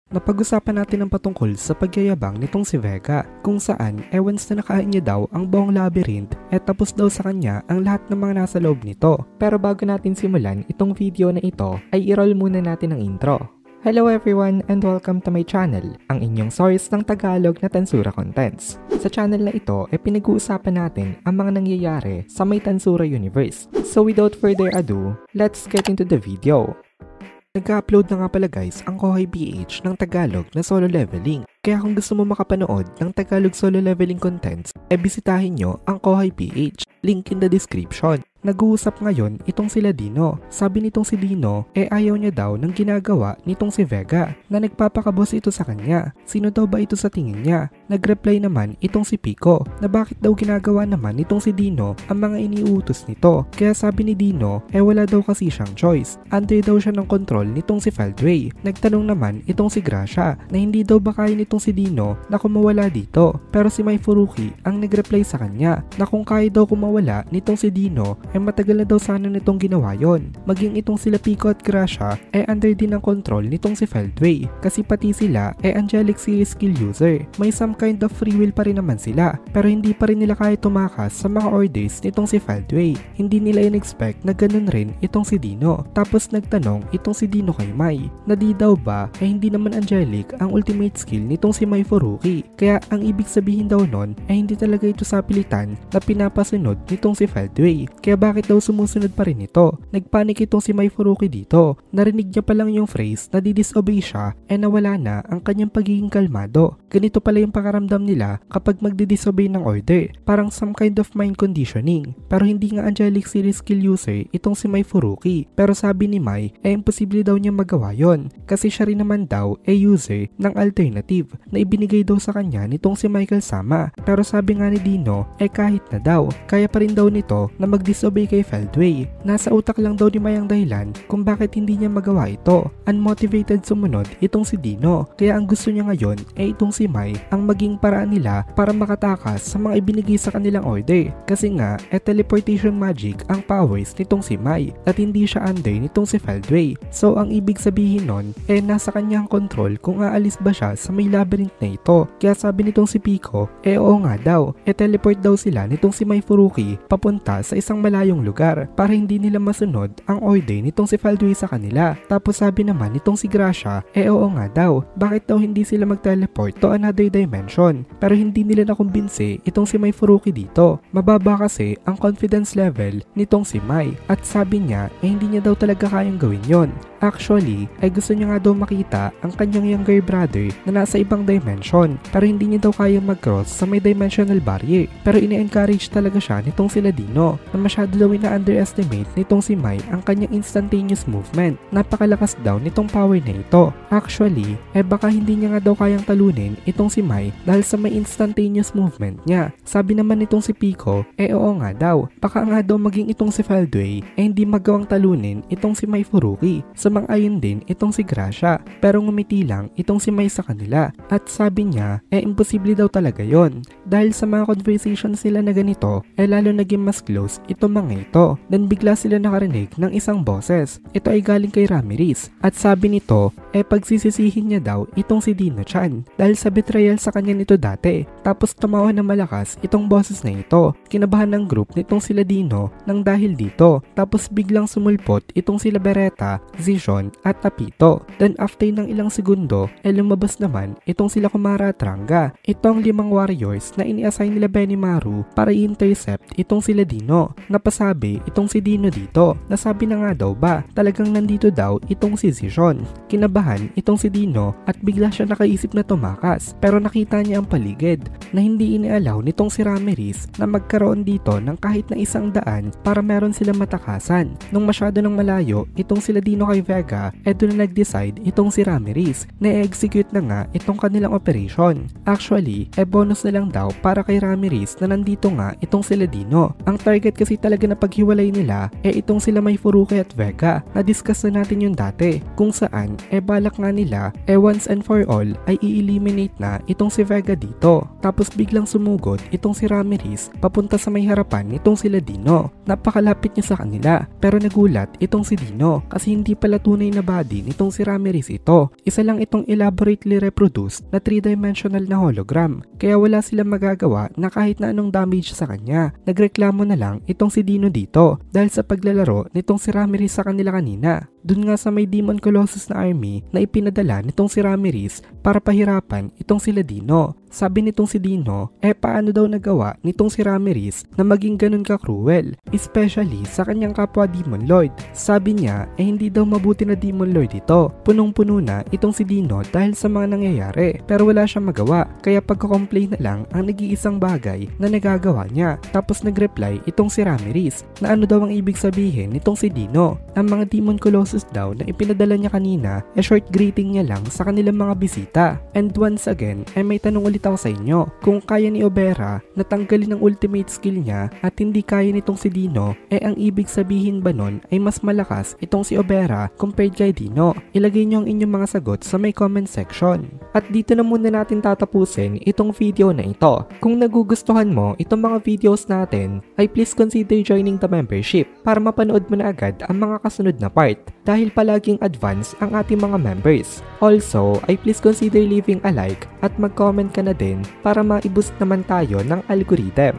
Napag-usapan natin ang patungkol sa pagyayabang nitong si Vega, kung saan once na nakain niya daw ang buong labyrinth tapos daw sa kanya ang lahat ng mga nasa loob nito. Pero bago natin simulan itong video na ito ay i-roll muna natin ang intro. Hello everyone and welcome to my channel, ang inyong source ng Tagalog na Tansura Contents. Sa channel na ito pinag-uusapan natin ang mga nangyayari sa may Tansura Universe. So without further ado, let's get into the video. Nag-upload na nga pala guys ang Kohay PH ng Tagalog na solo leveling. Kaya kung gusto mo makapanood ng Tagalog solo leveling contents, bisitahin nyo ang Kohay PH. Link in the description. Nag-uusap ngayon itong sila Dino. Sabi nitong si Dino, ayaw niya daw ng ginagawa nitong si Vega na nagpapakabos ito sa kanya. Sino daw ba ito sa tingin niya? Nag-reply naman itong si Pico na bakit daw ginagawa naman nitong si Dino ang mga iniuutos nito. Kaya sabi ni Dino, wala daw kasi siyang choice. Under daw siya ng control nitong si Feldray. Nagtanong naman itong si Gracia na hindi daw ba kaya nitong si Dino na kumawala dito. Pero si Mai Furuki ang nag-reply sa kanya na kung kaya daw kumawala nitong si Dino matagal na daw sana nitong ginawa yon. Maging itong sila Pico at Gracia under din ang control nitong si Feldray kasi pati sila angelic series skill user. May some kind of free will pa rin naman sila pero hindi pa rin nila kaya tumakas sa mga orders nitong si Feldray. Hindi nila in-expect na ganun rin itong si Dino. Tapos nagtanong itong si Dino kay Mai na di daw ba hindi naman angelic ang ultimate skill nitong si Mai Furuki. Kaya ang ibig sabihin daw nun hindi talaga ito sapilitan na pinapasunod nitong si Feldray. Kaya bakit daw sumusunod pa rin ito? Nagpanik itong si Mai Furuki dito. Narinig niya pa lang yung phrase na didisobey siya nawala na ang kanyang pagiging kalmado. Ganito pala yung pakaramdam nila kapag magdidisobey ng order. Parang some kind of mind conditioning. Pero hindi nga angelic series skill user itong si Mai Furuki. Pero sabi ni Mai imposible daw niya magawa yon kasi siya rin naman daw user ng alternative na ibinigay daw sa kanya nitong si Michael Sama. Pero sabi nga ni Dino kahit na daw kaya pa rin daw nito na magdisobey kay Feldray. Nasa utak lang daw ni Mai ang dahilan kung bakit hindi niya magawa ito. Unmotivated sumunod itong si Dino. Kaya ang gusto niya ngayon itong si Mai ang maging paraan nila para makatakas sa mga ibinigay sa kanilang order. Kasi nga teleportation magic ang powers nitong si Mai at hindi siya under nitong si Feldray. So ang ibig sabihin nun nasa kanyang control kung aalis ba siya sa may labyrinth na ito. Kaya sabi nitong si Pico oo nga daw. Teleport daw sila nitong si Mai Furuki papunta sa isang malayong lugar para hindi nila masunod ang order nitong si Feldray sa kanila. Tapos sabi naman nitong si Gracia oo nga daw. Bakit daw hindi sila mag-teleport to another dimension? Pero hindi nila nakumbinse itong si Mai Furuki dito. Mababa kasi ang confidence level nitong si Mai at sabi niya hindi niya daw talaga kayang gawin yon. Actually, gusto niya nga daw makita ang kanyang younger brother na nasa ibang dimension pero hindi niya daw kayang mag-cross sa may dimensional barrier. Pero ine-encourage talaga siya nitong sila Dino na masyado daw na-underestimate nitong si Mai ang kanyang instantaneous movement. Napakalakas daw nitong power na ito. Actually, baka hindi niya nga daw kayang talunin itong si Mai dahil sa may instantaneous movement niya. Sabi naman nitong si Pico oo nga daw. Baka nga daw maging itong si Feldray hindi magawang talunin itong si Mai Furuki. Sumang-ayon din itong si Gracia pero ngumiti lang itong si Mai sa kanila at sabi niya imposible daw talaga yon dahil sa mga conversations nila na ganito lalo naging mas close itong mga ito. Then bigla sila nakarinig ng isang boses. Ito ay galing kay Ramirez at sabi nito pagsisisihin niya daw itong si Dino-chan dahil sa betrayal sa kanya nito dati. Tapos tumawa na malakas itong boses na ito. Kinabahan ng group nitong sila Dino nang dahil dito. Tapos biglang sumulpot itong sila Beretta, Zision at Tapito. Then after ng ilang segundo lumabas naman itong sila Kumara at Ranga. Itong 5 warriors na ini-assign nila Benimaru para i-intercept itong sila Dino. Napasabi itong si Dino dito. Nasabi na nga daw ba talagang nandito daw itong si Zision. Kinabahan itong si Dino at bigla siya nakaisip na tumakas pero nakita niya ang paligid na hindi inialaw nitong si Ramirez na magkaroon dito ng kahit na 100 para meron silang matakasan. Nung masyado ng malayo itong sila Dino kay Vega doon na nag-decide itong si Ramirez na i-execute na nga itong kanilang operation. Actually bonus na lang daw para kay Ramirez na nandito nga itong sila Dino. Ang target kasi talaga na paghiwalay nila itong sila Mai Furuki at Vega. Na-discuss na natin yung dati kung saan balak nga nila once and for all ay i-eliminate na itong si Vega dito. Tapos biglang sumugod itong si Ramirez papunta sa may harapan nitong sila Dino. Napakalapit niya sa kanila pero nagulat itong si Dino kasi hindi pala na tunay na body nitong si Ramirez ito. Isa lang itong elaborately reproduced na 3-dimensional na hologram. Kaya wala silang magagawa na kahit na anong damage sa kanya. Nagreklamo na lang itong si Dino dito dahil sa paglalaro nitong si Ramirez sa kanila kanina. Dun nga sa may Demon Colossus na army na ipinadala nitong si Ramirez para pahirapan itong sila Dino. Sabi nitong si Dino, paano daw nagawa nitong si Ramirez na maging ganun ka-cruel, especially sa kanyang kapwa Demon Lord. Sabi niya, hindi daw mabuti na Demon Lord ito. Punong-puno na itong si Dino dahil sa mga nangyayari, pero wala siyang magawa, kaya pagko-complain na lang ang nag-iisang bagay na nagagawa niya. Tapos nag-reply itong si Ramirez na ano daw ang ibig sabihin nitong si Dino. Ang mga Demon Colossus daw na ipinadala niya kanina, short greeting niya lang sa kanilang mga bisita. And once again, may tanong ulit ako sa inyo, kung kaya ni Obera na tanggalin ang ultimate skill niya at hindi kaya nitong si Dino, ang ibig sabihin ba nun ay mas malakas itong si Obera compared kay Dino? Ilagay niyo ang inyong mga sagot sa may comment section. At dito na muna natin tatapusin itong video na ito. Kung nagugustuhan mo itong mga videos natin, ay please consider joining the membership para mapanood mo na agad ang mga kasunod na part dahil palaging advance ang ating mga members. Also, ay please consider leaving a like at mag-comment ka na din para ma-boost naman tayo ng algorithm.